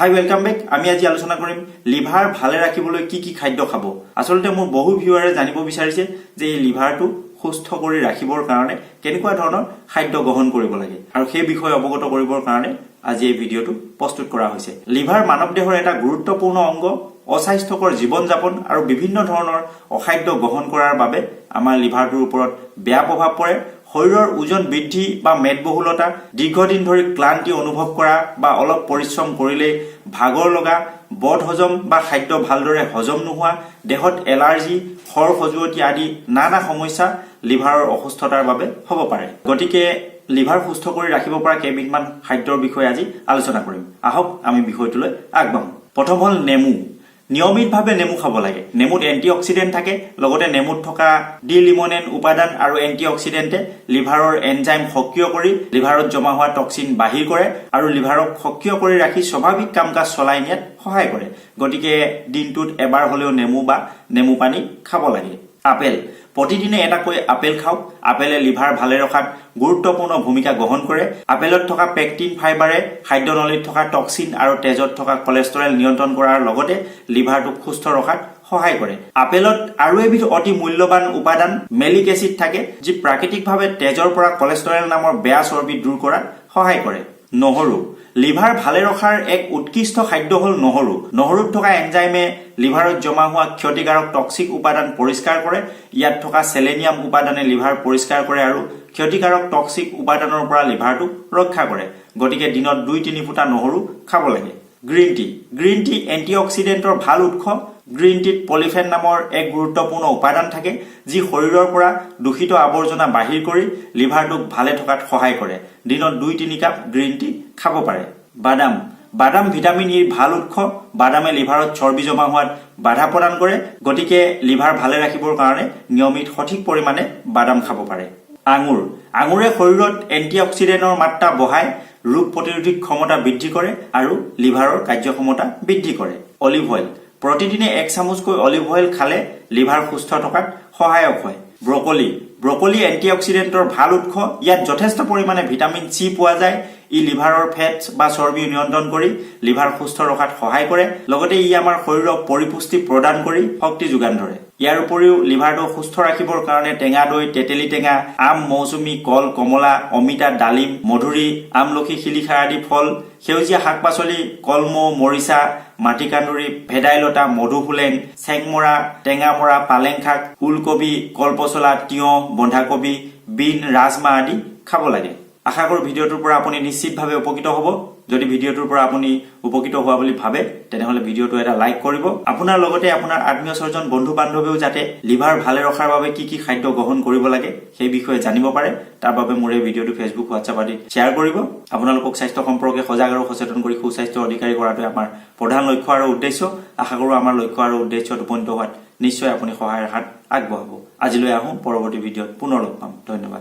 Hi welcome back. আমি আজি আলোচনা কৰিম লিভাৰ ভালে ৰাখিবলৈ কি কি খাদ্য খাব। আসলতে মোৰ বহু ভিউৱাৰে জানিব বিচাৰিছে যে এই লিভাৰটো সুস্থ কৰি ৰাখিবৰ কাৰণে কেনেকুৱা ধৰণৰ খাদ্য গ্ৰহণ কৰিব লাগে আৰু সেই বিষয়ে অৱগত কৰিবৰ কাৰণে আজি এই ভিডিঅটো প্ৰস্তুত কৰা হৈছে। লিভাৰ মানৱ দেহৰ এটা গুৰুত্বপূৰ্ণ অংগ। অস্বাস্থ্যকৰ জীৱন যাপন আৰু বিভিন্ন ধৰণৰ অখাদ্য গ্ৰহণ কৰাৰ বাবে আমাৰ লিভাৰটোৰ ওপৰত বেয়া প্ৰভাৱ পৰে। শৰীৰৰ ওজন বৃদ্ধি বা মেদবহুলতা, দীৰ্ঘদিন ধৰি ক্লান্তি অনুভৱ কৰা বা অলপ পৰিশ্ৰম কৰিলে ভাগৰ লগা, বদ হজম বা খাদ্য ভালদৰে হজম নোহোৱা, দেহত এলাৰ্জি, খৰ খজুৱতি আদি নানা সমস্যা লিভাৰৰ অসুস্থতাৰ বাবে হ'ব পাৰে। গতিকে লিভাৰ সুস্থ কৰি ৰাখিব পৰা কেইবিধমান খাদ্যৰ বিষয়ে আজি আলোচনা কৰিম। আহক আমি বিষয়টোলৈ আগবাঢ়ো। প্ৰথম হ'ল নেমু। নিয়মিতভাৱে নেমু খাব লাগে। নেমুত এন্টিঅক্সিডেন্ট থাকে, লগতে নেমুত থকা ডিলিমনেন উপাদান আৰু এন্টিঅক্সিডেন্টে লিভাৰৰ এনজাইম সক্ৰিয় কৰি লিভাৰত জমা হোৱা টক্সিন বাহিৰ কৰে আৰু লিভাৰক সক্ৰিয় কৰি ৰাখি স্বাভাৱিক কাম কাজ চলাই নিয়াত সহায় কৰে। গতিকে দিনটোত এবাৰ হলেও নেমু বা নেমু পানী খাব লাগে। আপেল। প্ৰতিদিনে এটাকৈ আপেল খাওক। আপেলে লিভাৰ ভালে ৰখাত গুৰুত্বপূৰ্ণ ভূমিকা গ্ৰহণ কৰে। আপেলত থকা পেকটিন ফাইবাৰে খাদ্যনলীত থকা টক্সিন আৰু তেজত থকা কলেষ্টৰেল নিয়ন্ত্ৰণ কৰাৰ লগতে লিভাৰটোক সুস্থ ৰখাত সহায় কৰে। আপেলত আৰু এবিধ অতি মূল্যৱান উপাদান মেলিক এচিড থাকে, যি প্ৰাকৃতিকভাৱে তেজৰ পৰা কলেষ্টৰেল নামৰ বেয়া চৰ্বি দূৰ কৰাত সহায় কৰে। নহৰু। লিভাৰ ভালে ৰখাৰ এক উৎকৃষ্ট খাদ্য হ'ল নহৰু। নহৰুত থকা এনজাইমে লিভাৰত জমা হোৱা ক্ষতিকাৰক টক্সিক উপাদান পৰিষ্কাৰ কৰে। ইয়াত থকা সেলেনিয়াম উপাদানে লিভাৰ পৰিষ্কাৰ কৰে আৰু ক্ষতিকাৰক টক্সিক উপাদানৰ পৰা লিভাৰটোক ৰক্ষা কৰে। গতিকে দিনত 2-3 ফুটা নহৰু খাব লাগে। Green tea. গ্ৰীণ টি এন্টিঅক্সিডেন্টৰ ভাল উৎস। গ্ৰীণ টিত পলিফেন নামৰ এক গুৰুত্বপূৰ্ণ উপাদান থাকে, যি শৰীৰৰ পৰা দূষিত আৱৰ্জনা বাহিৰ কৰি লিভাৰটোক ভালে থকাত সহায় কৰে। দিনত 2-3 কাপ গ্ৰীণ টি খাব পাৰে। বাদাম। বাদাম ভিটামিন ইৰ ভাল উৎস। বাদামে লিভাৰত চৰ্বি জমা হোৱাত বাধা প্ৰদান কৰে। গতিকে লিভাৰ ভালে ৰাখিবৰ কাৰণে নিয়মিত সঠিক পৰিমাণে বাদাম খাব পাৰে। আঙুৰ। আঙুৰে শৰীৰত এন্টিঅক্সিডেন্টৰ মাত্ৰা বঢ়ায়, ৰোগ প্ৰতিৰোধী ক্ষমতা বৃদ্ধি কৰে আৰু লিভাৰৰ কাৰ্যক্ষমতা বৃদ্ধি কৰে। Olive oil. প্ৰতিদিনে 1 চামুচকৈ অলিভ অইল খালে লিভাৰ সুস্থ থকাত সহায়ক হয়। ব্ৰকলি। ব্ৰকলি এন্টিঅক্সিডেন্টৰ ভাল উৎস। ইয়াত যথেষ্ট পৰিমাণে ভিটামিন চি পোৱা যায়। ই লিভাৰৰ ফেটছ বা চৰ্বি নিয়ন্ত্ৰণ কৰি লিভাৰ সুস্থ ৰখাত সহায় কৰে। লগতে ই আমাৰ শৰীৰক পৰিপুষ্টি প্ৰদান কৰি শক্তি যোগান ধৰে। ইয়াৰ উপৰিও লিভাৰটো সুস্থ ৰাখিবৰ কাৰণে টেঙা দৈ, তেতেলী টেঙা, আম, মৌচুমী, কল, কমলা, অমিতা, ডালিম, মধুৰি, আমলখি, শিলিখা আদি ফল, সেউজীয়া শাক পাচলি, কলমৌ, মৰিচা, মাটিকান্দুৰী, ভেদাইলতা, মধুসোলেং, চেংমৰা, টেঙামৰা, পালেং শাক, ওলকবি, কলপচলা, তিয়ঁহ, বন্ধাকবি, বিন, ৰাজমাহ আদি খাব লাগে। আশা কৰো ভিডিঅ'টোৰ পৰা আপুনি নিশ্চিতভাৱে উপকৃত হ'ব। যদি ভিডিঅ'টোৰ পৰা আপুনি উপকৃত হোৱা বুলি ভাবে তেনেহলে ভিডিঅ'টো এটা লাইক কৰিব। আপোনাৰ লগতে আপোনাৰ আত্মীয় স্বজন, বন্ধু বান্ধৱেও যাতে লিভাৰ ভালে ৰখাৰ বাবে কি কি খাদ্য গ্ৰহণ কৰিব লাগে সেই বিষয়ে জানিব পাৰে, তাৰ বাবে মোৰ এই ভিডিঅ'টো ফেচবুক, হোৱাটছআপ আদি শ্বেয়াৰ কৰিব। আপোনালোকক স্বাস্থ্য সম্পৰ্কে সজাগ আৰু সচেতন কৰি সুস্বাস্থ্যৰ অধিকাৰী কৰাটোৱে আমাৰ প্ৰধান লক্ষ্য আৰু উদ্দেশ্য। আশা কৰো আমাৰ লক্ষ্য আৰু উদ্দেশ্যত উপনীত হোৱাত নিশ্চয় আপুনি সহায়ৰ হাত আগবঢ়াব। আজিলৈ আহোঁ, পৰৱৰ্তী ভিডিঅ'ত পুনৰ লগ পাম। ধন্যবাদ।